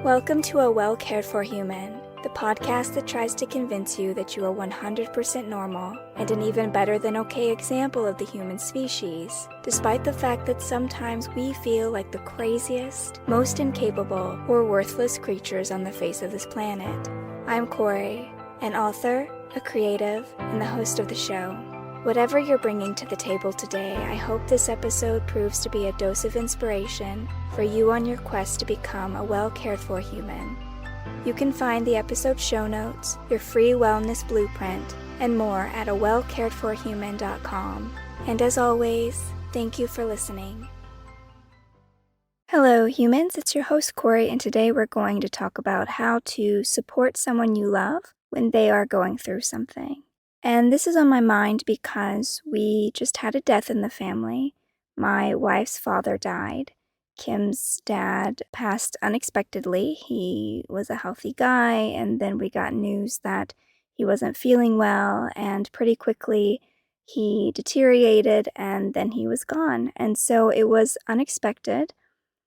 Welcome to A Well Cared For Human, the podcast that tries to convince you that you are 100% normal and an even better than okay example of the human species, despite the fact that sometimes we feel like the craziest, most incapable, or worthless creatures on the face of this planet. I'm Kory, an author, a creative, and the host of the show. Whatever you're bringing to the table today, I hope this episode proves to be a dose of inspiration for you on your quest to become a well-cared-for human. You can find the episode show notes, your free wellness blueprint, and more at awellcaredforhuman.com. And as always, thank you for listening. Hello, humans. It's your host, Kory, and today we're going to talk about how to support someone you love when they are going through something. And this is on my mind because we just had a death in the family. My wife's father died. Kim's dad passed unexpectedly. He was a healthy guy, and then we got news that he wasn't feeling well, and pretty quickly he deteriorated, and then he was gone. And so it was unexpected,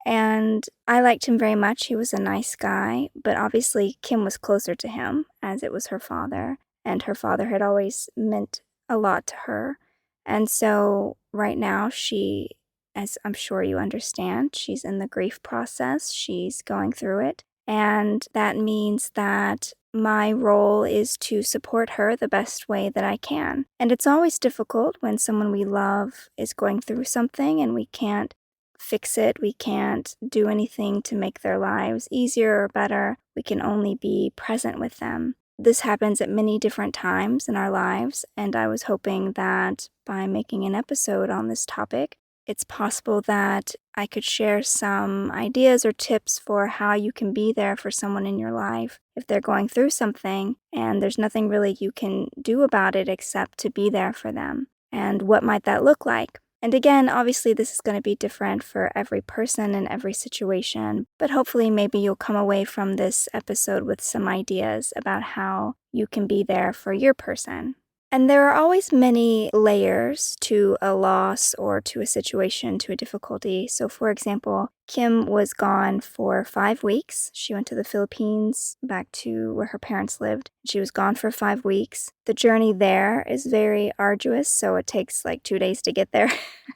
and I liked him very much. He was a nice guy, but obviously Kim was closer to him as it was her father. And her father had always meant a lot to her. And so right now she, as I'm sure you understand, she's in the grief process. She's going through it. And that means that my role is to support her the best way that I can. And it's always difficult when someone we love is going through something and we can't fix it. We can't do anything to make their lives easier or better. We can only be present with them. This happens at many different times in our lives, and I was hoping that by making an episode on this topic, it's possible that I could share some ideas or tips for how you can be there for someone in your life if they're going through something and there's nothing really you can do about it except to be there for them. And what might that look like? And again, obviously this is going to be different for every person and every situation, but hopefully maybe you'll come away from this episode with some ideas about how you can be there for your person. And there are always many layers to a loss or to a situation, to a difficulty. So for example, Kim was gone for 5 weeks. She went to the Philippines, back to where her parents lived. She was gone for 5 weeks. The journey there is very arduous, so it takes like 2 days to get there.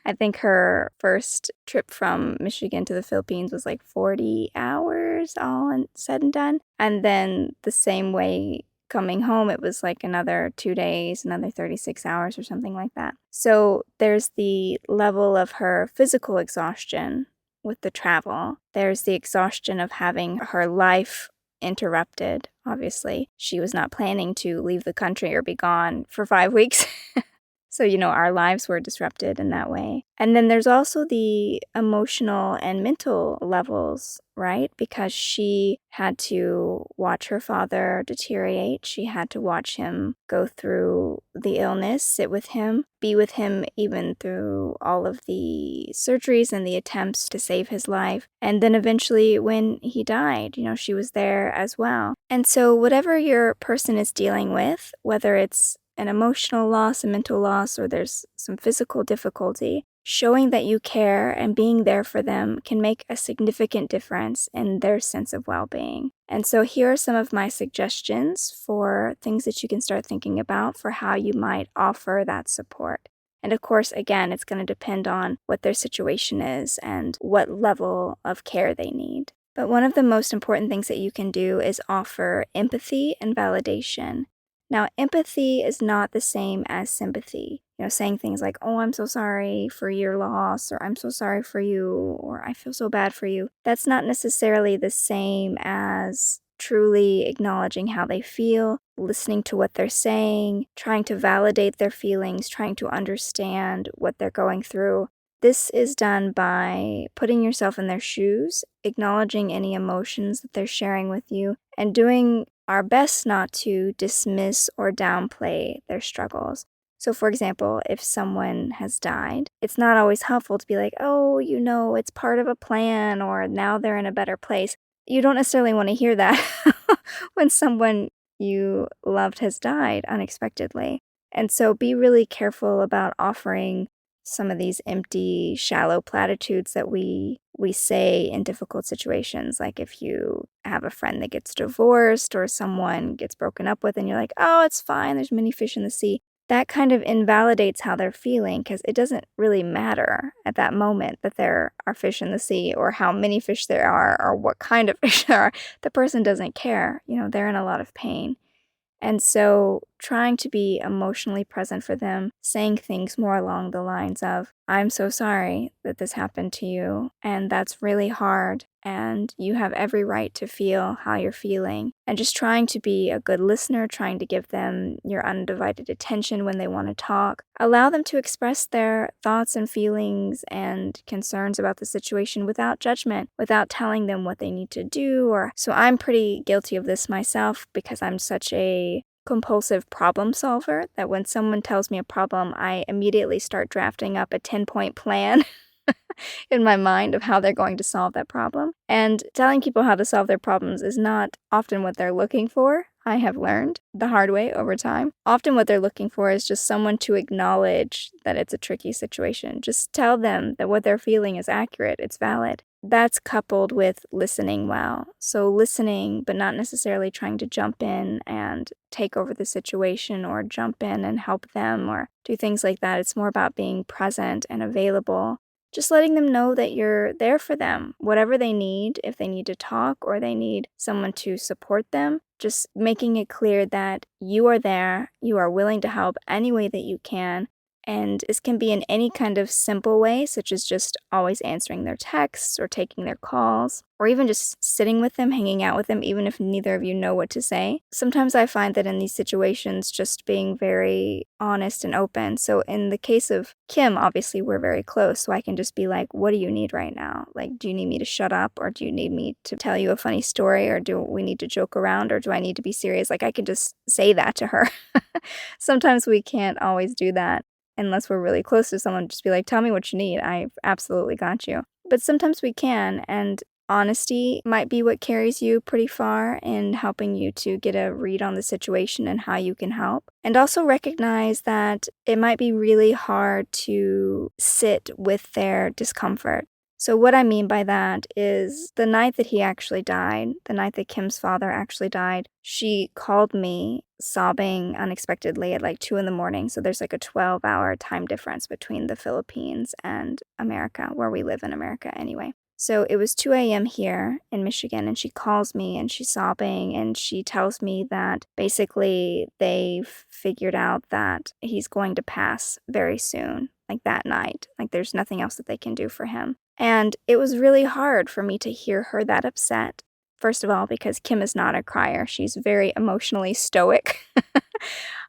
I think her first trip from Michigan to the Philippines was like 40 hours, all said and done. And then the same way coming home, it was like another 2 days, another 36 hours or something like that. So there's the level of her physical exhaustion with the travel. There's the exhaustion of having her life interrupted, obviously. She was not planning to leave the country or be gone for 5 weeks. So, our lives were disrupted in that way. And then there's also the emotional and mental levels, right? Because she had to watch her father deteriorate. She had to watch him go through the illness, sit with him, be with him even through all of the surgeries and the attempts to save his life. And then eventually when he died, she was there as well. And so whatever your person is dealing with, whether it's an emotional loss, a mental loss, or there's some physical difficulty, showing that you care and being there for them can make a significant difference in their sense of well-being. And so here are some of my suggestions for things that you can start thinking about for how you might offer that support. And of course, again, it's going to depend on what their situation is and what level of care they need. But one of the most important things that you can do is offer empathy and validation. Now, empathy is not the same as sympathy. Saying things like, oh, I'm so sorry for your loss, or I'm so sorry for you, or I feel so bad for you. That's not necessarily the same as truly acknowledging how they feel, listening to what they're saying, trying to validate their feelings, trying to understand what they're going through. This is done by putting yourself in their shoes, acknowledging any emotions that they're sharing with you, and doing our best not to dismiss or downplay their struggles. So for example, if someone has died, it's not always helpful to be like, oh, it's part of a plan, or now they're in a better place. You don't necessarily want to hear that when someone you loved has died unexpectedly. And so be really careful about offering some of these empty, shallow platitudes that we we say in difficult situations, like if you have a friend that gets divorced or someone gets broken up with and you're like, oh, it's fine, there's many fish in the sea. That kind of invalidates how they're feeling because it doesn't really matter at that moment that there are fish in the sea or how many fish there are or what kind of fish there are. The person doesn't care. They're in a lot of pain. And so trying to be emotionally present for them, saying things more along the lines of, I'm so sorry that this happened to you, and that's really hard, and you have every right to feel how you're feeling. And just trying to be a good listener, trying to give them your undivided attention when they want to talk. Allow them to express their thoughts and feelings and concerns about the situation without judgment, without telling them what they need to do. So I'm pretty guilty of this myself because I'm such a compulsive problem solver that when someone tells me a problem, I immediately start drafting up a 10-point plan in my mind of how they're going to solve that problem. And telling people how to solve their problems is not often what they're looking for. I have learned the hard way over time. Often what they're looking for is just someone to acknowledge that it's a tricky situation. Just tell them that what they're feeling is accurate, it's valid. That's coupled with listening well. So listening, but not necessarily trying to jump in and take over the situation or jump in and help them or do things like that. It's more about being present and available. Just letting them know that you're there for them, whatever they need, if they need to talk or they need someone to support them, just making it clear that you are there, you are willing to help any way that you can. And this can be in any kind of simple way, such as just always answering their texts or taking their calls, or even just sitting with them, hanging out with them, even if neither of you know what to say. Sometimes I find that in these situations, just being very honest and open. So in the case of Kim, obviously we're very close, so I can just be like, what do you need right now? Like, do you need me to shut up, or do you need me to tell you a funny story, or do we need to joke around, or do I need to be serious? Like, I can just say that to her. Sometimes we can't always do that. Unless we're really close to someone, just be like, tell me what you need. I've absolutely got you. But sometimes we can, and honesty might be what carries you pretty far in helping you to get a read on the situation and how you can help. And also recognize that it might be really hard to sit with their discomfort. So what I mean by that is the night that he actually died, the night that Kim's father actually died, she called me sobbing unexpectedly at like 2 a.m. So there's like a 12-hour time difference between the Philippines and America, where we live in America anyway. So it was 2 a.m. here in Michigan, and she calls me and she's sobbing and she tells me that basically they've figured out that he's going to pass very soon, like that night. Like there's nothing else that they can do for him. And it was really hard for me to hear her that upset. First of all, because Kim is not a crier. She's very emotionally stoic.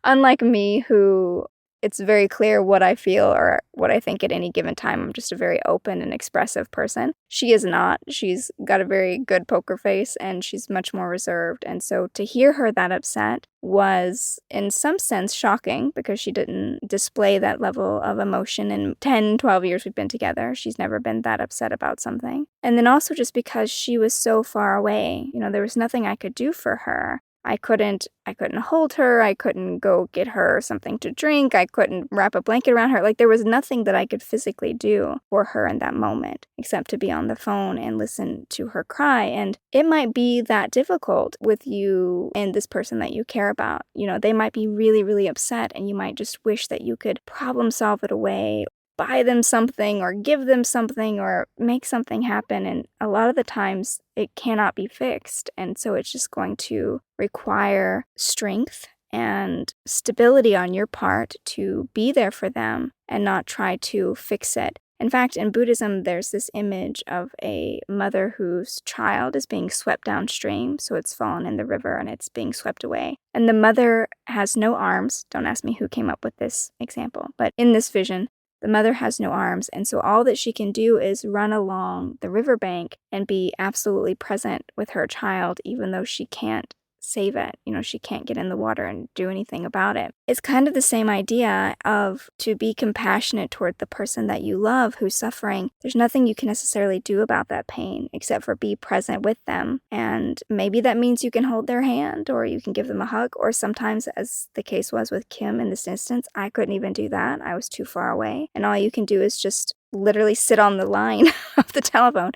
Unlike me, who it's very clear what I feel or what I think at any given time. I'm just a very open and expressive person. She is not. She's got a very good poker face and she's much more reserved. And so to hear her that upset was in some sense shocking because she didn't display that level of emotion in 10, 12 years we've been together. She's never been that upset about something. And then also just because she was so far away, there was nothing I could do for her. I couldn't hold her, I couldn't go get her something to drink, I couldn't wrap a blanket around her. Like there was nothing that I could physically do for her in that moment except to be on the phone and listen to her cry. And it might be that difficult with you and this person that you care about. They might be really, really upset and you might just wish that you could problem solve it away, buy them something or give them something or make something happen. And a lot of the times it cannot be fixed. And so it's just going to require strength and stability on your part to be there for them and not try to fix it. In fact, in Buddhism, there's this image of a mother whose child is being swept downstream. So it's fallen in the river and it's being swept away. And the mother has no arms. Don't ask me who came up with this example. But in this vision, the mother has no arms, and so all that she can do is run along the riverbank and be absolutely present with her child, even though she can't save it. She can't get in the water and do anything about it. It's kind of the same idea of to be compassionate toward the person that you love who's suffering. There's nothing you can necessarily do about that pain except for be present with them. And maybe that means you can hold their hand or you can give them a hug, or sometimes, as the case was with Kim in this instance, I couldn't even do that. I was too far away. And all you can do is just literally sit on the line of the telephone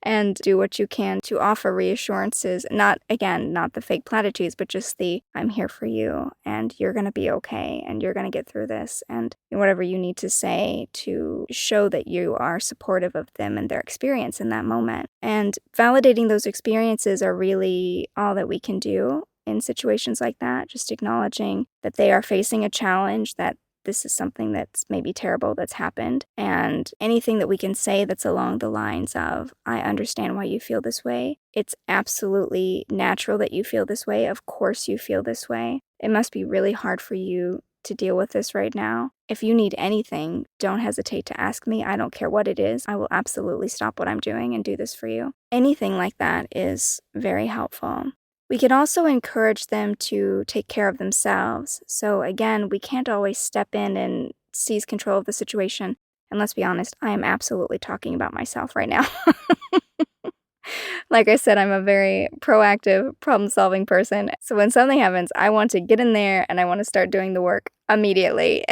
and do what you can to offer reassurances. Not, again, not the fake platitudes, but just the I'm here for you and you're going to be okay and you're going to get through this, and whatever you need to say to show that you are supportive of them and their experience in that moment. And validating those experiences are really all that we can do in situations like that, just acknowledging that they are facing a challenge, that this is something that's maybe terrible that's happened, and anything that we can say that's along the lines of, I understand why you feel this way. It's absolutely natural that you feel this way. Of course you feel this way. It must be really hard for you to deal with this right now. If you need anything, don't hesitate to ask me. I don't care what it is. I will absolutely stop what I'm doing and do this for you. Anything like that is very helpful. We can also encourage them to take care of themselves. So again, we can't always step in and seize control of the situation. And let's be honest, I am absolutely talking about myself right now. Like I said, I'm a very proactive, problem-solving person. So when something happens, I want to get in there and I want to start doing the work immediately.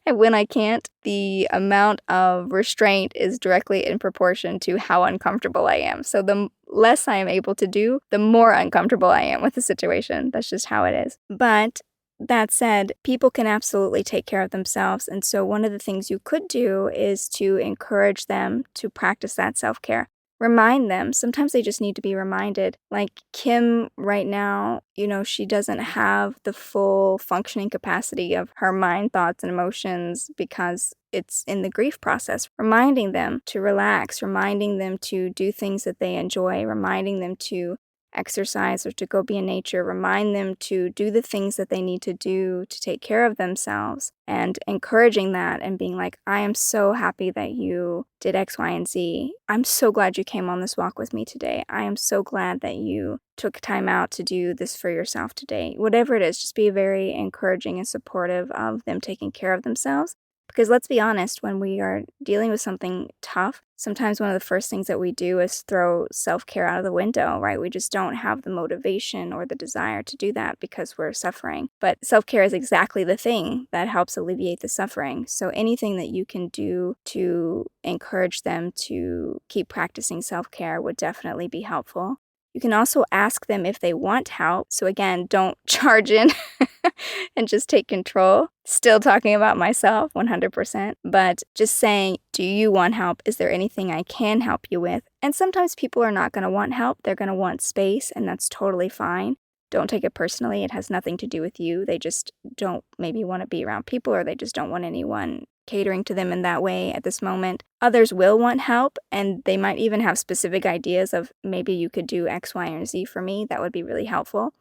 And when I can't, the amount of restraint is directly in proportion to how uncomfortable I am. So the less I am able to do, the more uncomfortable I am with the situation. That's just how it is. But that said, people can absolutely take care of themselves. And so one of the things you could do is to encourage them to practice that self-care. Remind them. Sometimes they just need to be reminded. Like Kim right now, she doesn't have the full functioning capacity of her mind, thoughts, and emotions because it's in the grief process. Reminding them to relax, reminding them to do things that they enjoy, reminding them to exercise or to go be in nature, remind them to do the things that they need to do to take care of themselves, and encouraging that and being like, I am so happy that you did X, Y, and Z. I'm so glad you came on this walk with me today. I am so glad that you took time out to do this for yourself today. Whatever it is, just be very encouraging and supportive of them taking care of themselves. Because let's be honest, when we are dealing with something tough, sometimes one of the first things that we do is throw self-care out of the window, right? We just don't have the motivation or the desire to do that because we're suffering. But self-care is exactly the thing that helps alleviate the suffering. So anything that you can do to encourage them to keep practicing self-care would definitely be helpful. You can also ask them if they want help. So again, don't charge in and just take control. Still talking about myself 100%, but just saying, do you want help? Is there anything I can help you with? And sometimes people are not going to want help. They're going to want space, and that's totally fine. Don't take it personally. It has nothing to do with you. They just don't maybe want to be around people, or they just don't want anyone catering to them in that way at this moment. Others will want help, and they might even have specific ideas of maybe you could do X, Y, or Z for me. That would be really helpful.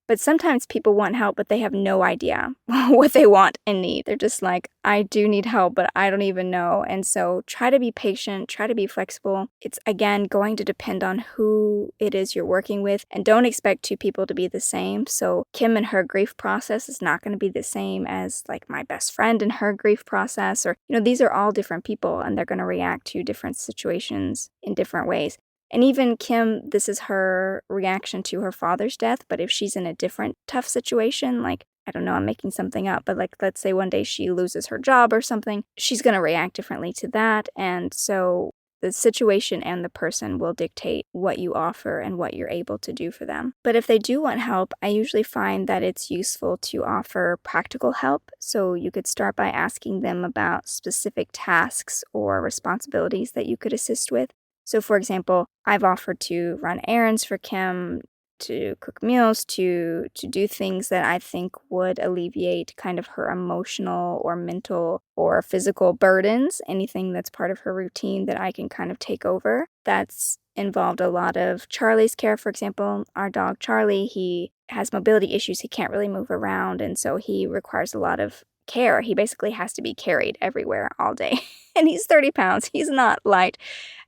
But sometimes people want help, but they have no idea what they want and need. They're just like, I do need help, but I don't even know. And so try to be patient, try to be flexible. It's, again, going to depend on who it is you're working with, and don't expect two people to be the same. So Kim and her grief process is not going to be the same as like my best friend and her grief process, or, these are all different people, and they're going to react to different situations in different ways. And even Kim, this is her reaction to her father's death, but if she's in a different tough situation, like, I don't know, I'm making something up, but like, let's say one day she loses her job or something, she's going to react differently to that. And so the situation and the person will dictate what you offer and what you're able to do for them. But if they do want help, I usually find that it's useful to offer practical help. So you could start by asking them about specific tasks or responsibilities that you could assist with. So, for example, I've offered to run errands for Kim, to cook meals, to do things that I think would alleviate kind of her emotional or mental or physical burdens, anything that's part of her routine that I can kind of take over. That's involved a lot of Charlie's care, for example. Our dog Charlie, he has mobility issues. He can't really move around, and so he requires a lot of care. He basically has to be carried everywhere all day. And he's 30 pounds. He's not light,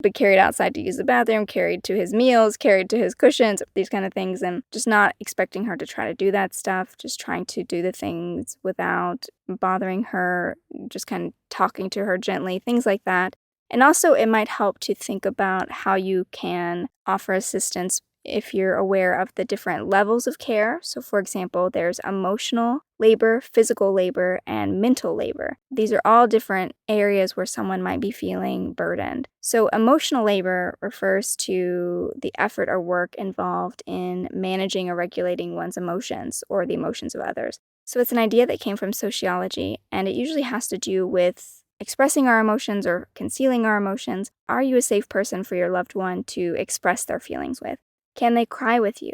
but carried outside to use the bathroom, carried to his meals, carried to his cushions, these kind of things. And just not expecting her to try to do that stuff, just trying to do the things without bothering her, just kind of talking to her gently, things like that. And also it might help to think about how you can offer assistance if you're aware of the different levels of care. So, for example, there's emotional labor, physical labor, and mental labor. These are all different areas where someone might be feeling burdened. So, emotional labor refers to the effort or work involved in managing or regulating one's emotions or the emotions of others. So, it's an idea that came from sociology, and it usually has to do with expressing our emotions or concealing our emotions. Are you a safe person for your loved one to express their feelings with? Can they cry with you?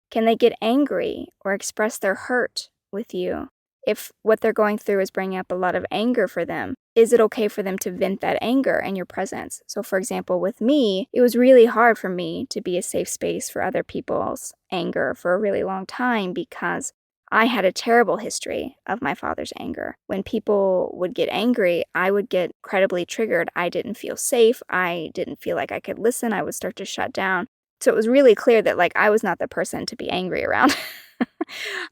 Can they get angry or express their hurt with you? If what they're going through is bringing up a lot of anger for them, is it okay for them to vent that anger in your presence? So, for example, with me, it was really hard for me to be a safe space for other people's anger for a really long time because I had a terrible history of my father's anger. When people would get angry, I would get incredibly triggered. I didn't feel safe. I didn't feel like I could listen. I would start to shut down. So it was really clear that, I was not the person to be angry around.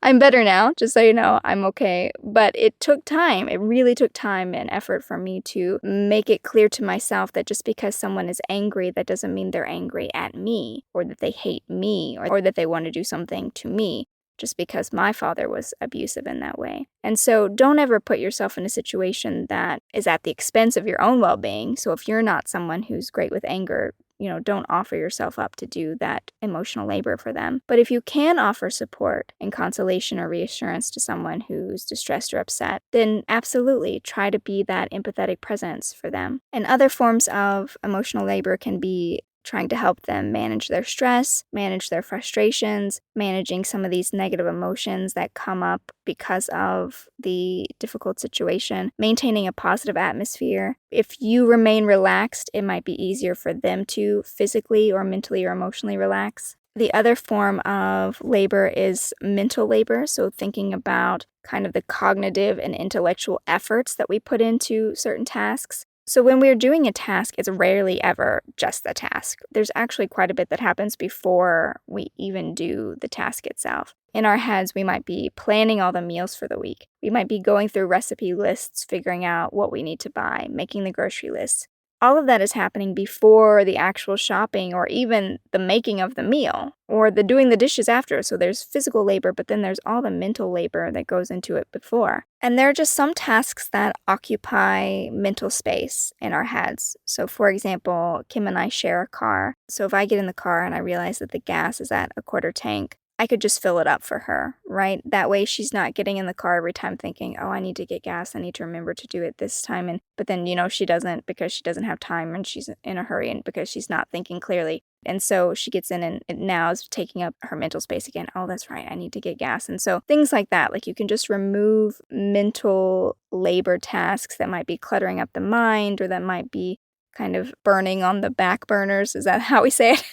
I'm better now, just so you know, I'm okay. But it took time. It really took time and effort for me to make it clear to myself that just because someone is angry, that doesn't mean they're angry at me, or that they hate me, or that they want to do something to me, just because my father was abusive in that way. And so don't ever put yourself in a situation that is at the expense of your own well-being. So if you're not someone who's great with anger, don't offer yourself up to do that emotional labor for them. But if you can offer support and consolation or reassurance to someone who's distressed or upset, then absolutely try to be that empathetic presence for them. And other forms of emotional labor can be trying to help them manage their stress, manage their frustrations, managing some of these negative emotions that come up because of the difficult situation, maintaining a positive atmosphere. If you remain relaxed, it might be easier for them to physically or mentally or emotionally relax. The other form of labor is mental labor, so thinking about kind of the cognitive and intellectual efforts that we put into certain tasks. So when we're doing a task, it's rarely ever just the task. There's actually quite a bit that happens before we even do the task itself. In our heads, we might be planning all the meals for the week. We might be going through recipe lists, figuring out what we need to buy, making the grocery lists. All of that is happening before the actual shopping or even the making of the meal or the doing the dishes after. So there's physical labor, but then there's all the mental labor that goes into it before. And there are just some tasks that occupy mental space in our heads. So for example, Kim and I share a car. So if I get in the car and I realize that the gas is at a quarter tank, I could just fill it up for her, right? That way she's not getting in the car every time thinking, oh, I need to get gas. I need to remember to do it this time. But then, she doesn't because she doesn't have time and she's in a hurry and because she's not thinking clearly. And so she gets in and it now is taking up her mental space again. Oh, that's right. I need to get gas. And so things like that, you can just remove mental labor tasks that might be cluttering up the mind or that might be kind of burning on the back burners. Is that how we say it?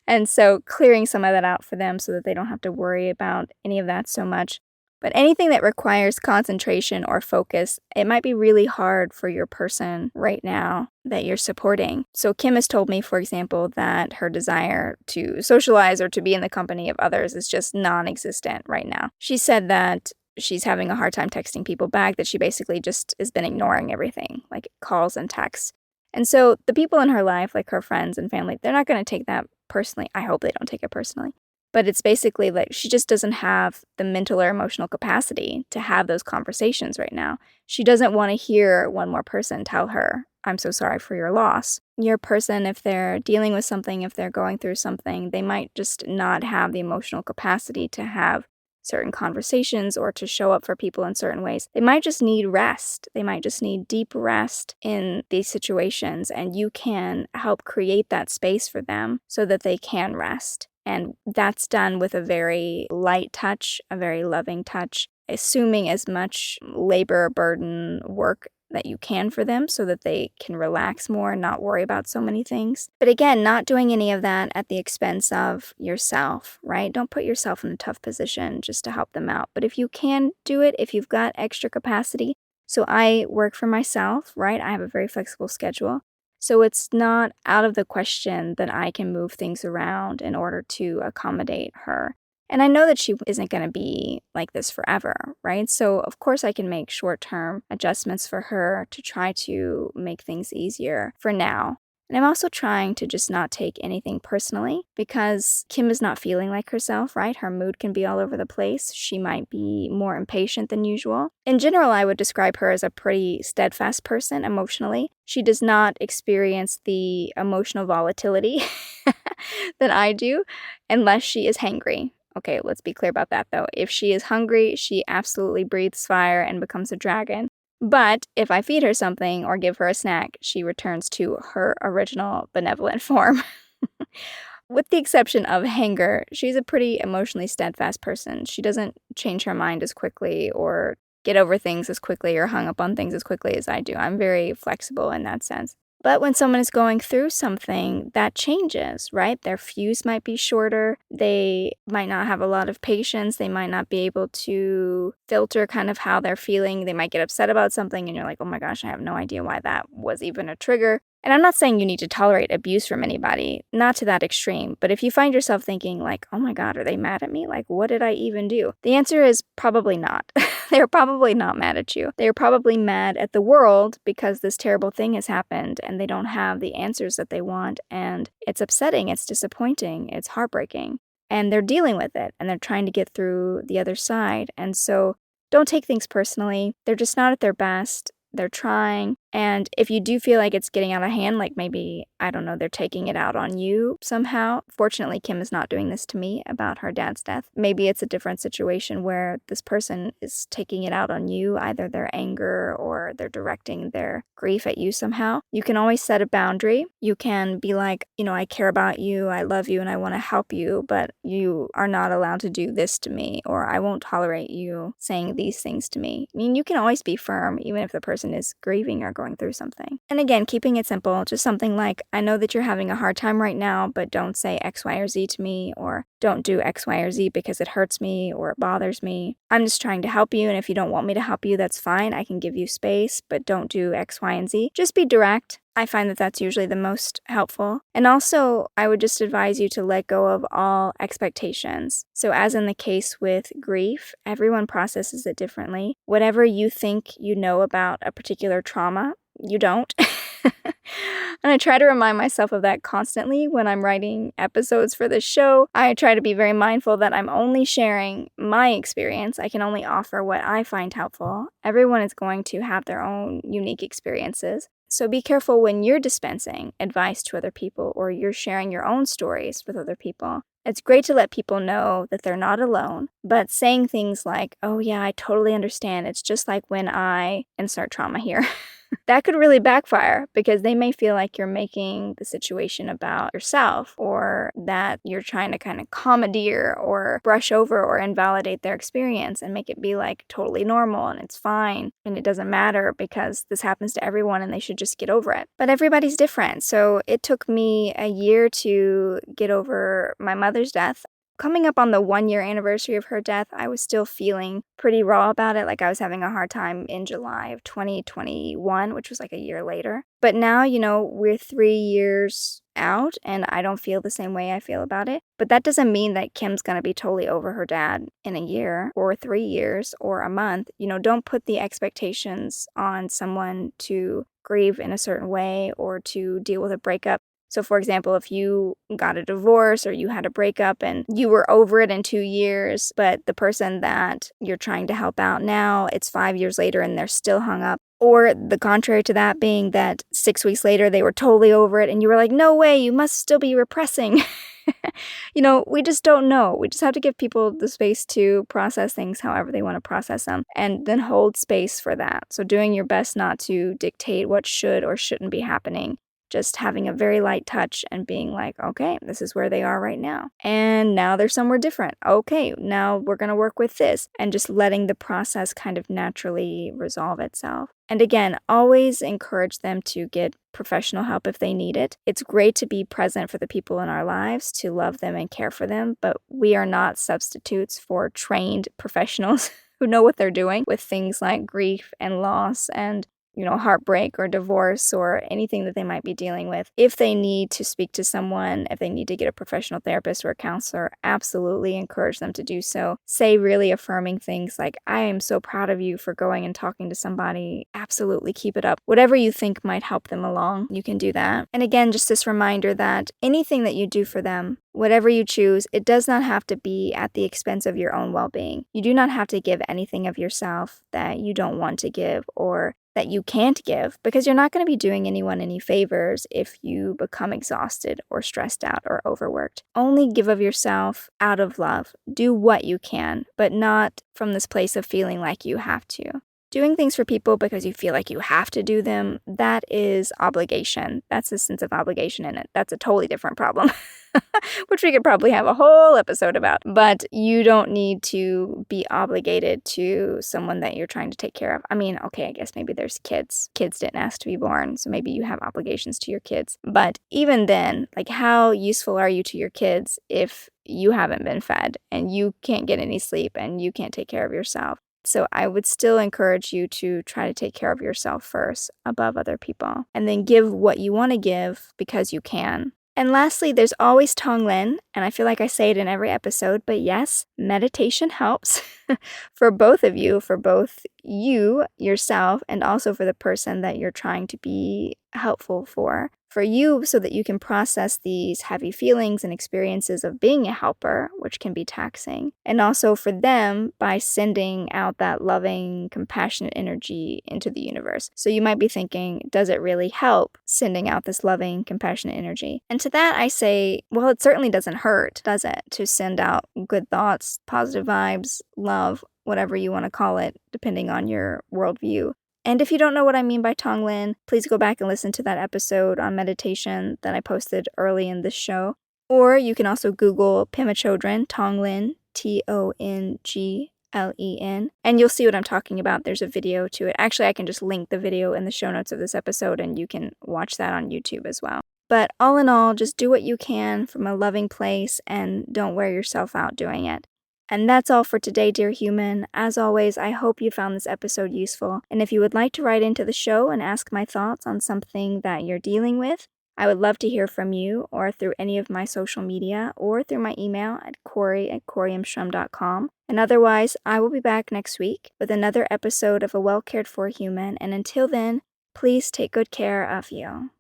And so clearing some of that out for them so that they don't have to worry about any of that so much. But anything that requires concentration or focus, it might be really hard for your person right now that you're supporting. So Kim has told me, for example, that her desire to socialize or to be in the company of others is just non-existent right now. She said that she's having a hard time texting people back, that she basically just has been ignoring everything, like calls and texts. And so the people in her life, like her friends and family, they're not going to take that personally. I hope they don't take it personally. But it's basically she just doesn't have the mental or emotional capacity to have those conversations right now. She doesn't want to hear one more person tell her, I'm so sorry for your loss. Your person, if they're dealing with something, if they're going through something, they might just not have the emotional capacity to have certain conversations or to show up for people in certain ways. They might just need rest. They might just need deep rest in these situations, and you can help create that space for them so that they can rest. And that's done with a very light touch, a very loving touch, assuming as much labor, burden, work that you can for them so that they can relax more and not worry about so many things. But again, not doing any of that at the expense of yourself, right? Don't put yourself in a tough position just to help them out. But if you can do it, if you've got extra capacity, so I work for myself, right? I have a very flexible schedule. So it's not out of the question that I can move things around in order to accommodate her. And I know that she isn't going to be like this forever, right? So of course I can make short-term adjustments for her to try to make things easier for now. And I'm also trying to just not take anything personally because Kim is not feeling like herself, right? Her mood can be all over the place. She might be more impatient than usual. In general, I would describe her as a pretty steadfast person emotionally. She does not experience the emotional volatility that I do unless she is hangry. Okay, let's be clear about that though. If she is hungry, she absolutely breathes fire and becomes a dragon. But if I feed her something or give her a snack, she returns to her original benevolent form. With the exception of Hanger, she's a pretty emotionally steadfast person. She doesn't change her mind as quickly or get over things as quickly or hung up on things as quickly as I do. I'm very flexible in that sense. But when someone is going through something, that changes, right? Their fuse might be shorter. They might not have a lot of patience. They might not be able to filter kind of how they're feeling. They might get upset about something and you're like, oh my gosh, I have no idea why that was even a trigger. And I'm not saying you need to tolerate abuse from anybody, not to that extreme, but if you find yourself thinking like, oh my God, are they mad at me? Like, what did I even do? The answer is probably not. They're probably not mad at you. They're probably mad at the world because this terrible thing has happened and they don't have the answers that they want. And it's upsetting, it's disappointing, it's heartbreaking. And they're dealing with it and they're trying to get through the other side. And so don't take things personally. They're just not at their best. They're trying. And if you do feel like it's getting out of hand, like maybe, I don't know, they're taking it out on you somehow. Fortunately, Kim is not doing this to me about her dad's death. Maybe it's a different situation where this person is taking it out on you, either their anger or they're directing their grief at you somehow. You can always set a boundary. You can be like, I care about you, I love you, and I want to help you, but you are not allowed to do this to me, or I won't tolerate you saying these things to me. I mean, you can always be firm, even if the person is grieving or going through something. And again, keeping it simple, just something like, I know that you're having a hard time right now, but don't say X, Y, or Z to me, or don't do X, Y, or Z because it hurts me or it bothers me. I'm just trying to help you, and if you don't want me to help you, that's fine. I can give you space, but don't do X, Y, and Z. Just be direct. I find that that's usually the most helpful. And also, I would just advise you to let go of all expectations. So as in the case with grief, everyone processes it differently. Whatever you think you know about a particular trauma, you don't. And I try to remind myself of that constantly when I'm writing episodes for this show. I try to be very mindful that I'm only sharing my experience. I can only offer what I find helpful. Everyone is going to have their own unique experiences. So be careful when you're dispensing advice to other people or you're sharing your own stories with other people. It's great to let people know that they're not alone, but saying things like, oh yeah, I totally understand. It's just like when I insert trauma here. That could really backfire because they may feel like you're making the situation about yourself or that you're trying to kind of commandeer or brush over or invalidate their experience and make it be like totally normal and it's fine and it doesn't matter because this happens to everyone and they should just get over it. But everybody's different. So it took me a year to get over my mother's death. Coming up on the 1-year anniversary of her death, I was still feeling pretty raw about it. Like I was having a hard time in July of 2021, which was like a year later. But now, we're 3 years out and I don't feel the same way I feel about it. But that doesn't mean that Kim's going to be totally over her dad in a year or 3 years or a month. Don't put the expectations on someone to grieve in a certain way or to deal with a breakup. So for example, if you got a divorce or you had a breakup and you were over it in 2 years, but the person that you're trying to help out now, it's 5 years later and they're still hung up. Or the contrary to that being that 6 weeks later they were totally over it and you were like, no way, you must still be repressing. We just don't know. We just have to give people the space to process things however they want to process them and then hold space for that. So doing your best not to dictate what should or shouldn't be happening. Just having a very light touch and being like, okay, this is where they are right now. And now they're somewhere different. Okay, now we're going to work with this. And just letting the process kind of naturally resolve itself. And again, always encourage them to get professional help if they need it. It's great to be present for the people in our lives, to love them and care for them, but we are not substitutes for trained professionals who know what they're doing with things like grief and loss and heartbreak or divorce or anything that they might be dealing with. If they need to speak to someone, if they need to get a professional therapist or a counselor, absolutely encourage them to do so. Say really affirming things like, I am so proud of you for going and talking to somebody. Absolutely keep it up. Whatever you think might help them along, you can do that. And again, just this reminder that anything that you do for them, whatever you choose, it does not have to be at the expense of your own well-being. You do not have to give anything of yourself that you don't want to give or that you can't give, because you're not going to be doing anyone any favors if you become exhausted or stressed out or overworked. Only give of yourself out of love. Do what you can, but not from this place of feeling like you have to. Doing things for people because you feel like you have to do them, that is obligation. That's a sense of obligation in it. That's a totally different problem, which we could probably have a whole episode about. But you don't need to be obligated to someone that you're trying to take care of. I mean, okay, I guess maybe there's kids. Kids didn't ask to be born, so maybe you have obligations to your kids. But even then, like, how useful are you to your kids if you haven't been fed and you can't get any sleep and you can't take care of yourself? So I would still encourage you to try to take care of yourself first above other people, and then give what you want to give because you can. And lastly, there's always Tonglen, and I feel like I say it in every episode, but yes, meditation helps for both of you, for both you, yourself, and also for the person that you're trying to be helpful for. For you, so that you can process these heavy feelings and experiences of being a helper, which can be taxing. And also for them by sending out that loving, compassionate energy into the universe. So you might be thinking, does it really help sending out this loving, compassionate energy? And to that I say, well, it certainly doesn't hurt, does it? To send out good thoughts, positive vibes, love, whatever you want to call it, depending on your worldview. And if you don't know what I mean by Tonglen, please go back and listen to that episode on meditation that I posted early in this show. Or you can also Google Pema Chodron, Tonglen, Tonglen, and you'll see what I'm talking about. There's a video to it. Actually, I can just link the video in the show notes of this episode, and you can watch that on YouTube as well. But all in all, just do what you can from a loving place and don't wear yourself out doing it. And that's all for today, dear human. As always, I hope you found this episode useful. And if you would like to write into the show and ask my thoughts on something that you're dealing with, I would love to hear from you, or through any of my social media, or through my email at Kory@koryamstrum.com. And otherwise, I will be back next week with another episode of A Well-Cared-For Human. And until then, please take good care of you.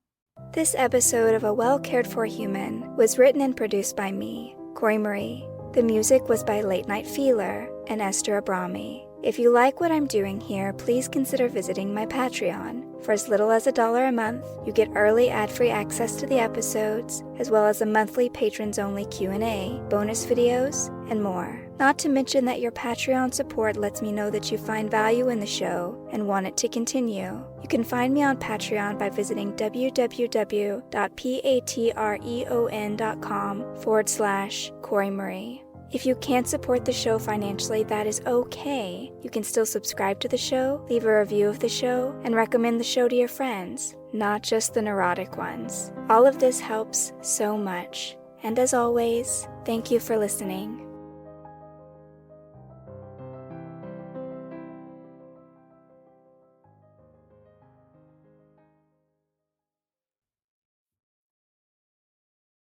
This episode of A Well-Cared-For Human was written and produced by me, Kory Marie. The music was by Late Night Feeler and Esther Abrami. If you like what I'm doing here, please consider visiting my Patreon. For as little as $1 a month, you get early ad-free access to the episodes, as well as a monthly patrons-only Q&A, bonus videos, and more. Not to mention that your Patreon support lets me know that you find value in the show and want it to continue. You can find me on Patreon by visiting www.patreon.com/Kory Marie. If you can't support the show financially, that is okay. You can still subscribe to the show, leave a review of the show, and recommend the show to your friends, not just the neurotic ones. All of this helps so much. And as always, thank you for listening.